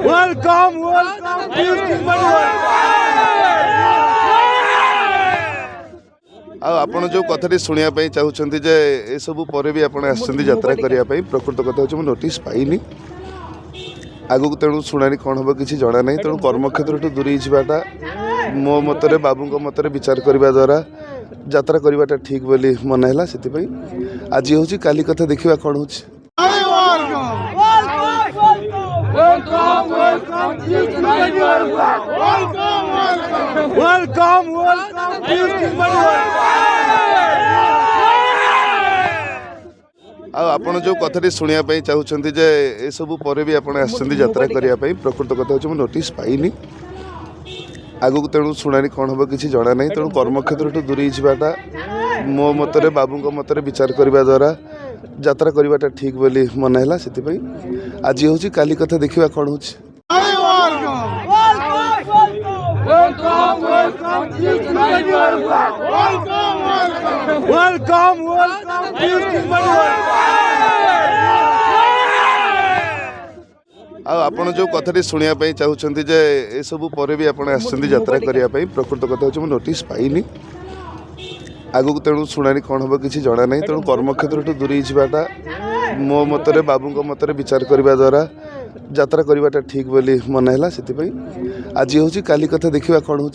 Welcome, welcome. आपण जो कथाटी शुणापी चाहते जे ये सब पर भी आप यात्रा करने प्रकृत कथा हूँ नोटिस पाइनी आगु तेणु शुणी कौन हम किसी जना ना तेणु कर्मक्षेत्र दूरी जावाटा मो मतरे बाबू मतरे विचार करने द्वारा यात्रा करवाटा ठीक बोली मन है से आज हूँ काली कथा देखा कौन हूँ आपण जो कथाटी शुणापी चाहते जे ये सब पर भी आप यात्रा करने प्रकृत कथा हूँ नोटिस पाइनी आगु तेणु शुणी कौन हम किसी जना ना तेणु कर्मक्षेत्र दूरी जावाटा मो मतरे बाबू मतरे विचार करने द्वारा यात्रा करवाटा ठीक बोली मन है से आज हूँ काली कथा देखा कौन हूँ आपण जो कथाटी शुणापी चाहते जे ये सब पर भी आप यात्रा करने प्रकृत कथा हूँ नोटिस पाइनी आगु तेणु शुणी कौन हम किसी जना ना तेणु कर्मक्षेत्र दूरी जावाटा मो मतरे बाबू मतरे विचार करने द्वारा यात्रा करवाटा ठीक बोली मन है से आज हूँ काली कथा देखा कौन हूँ।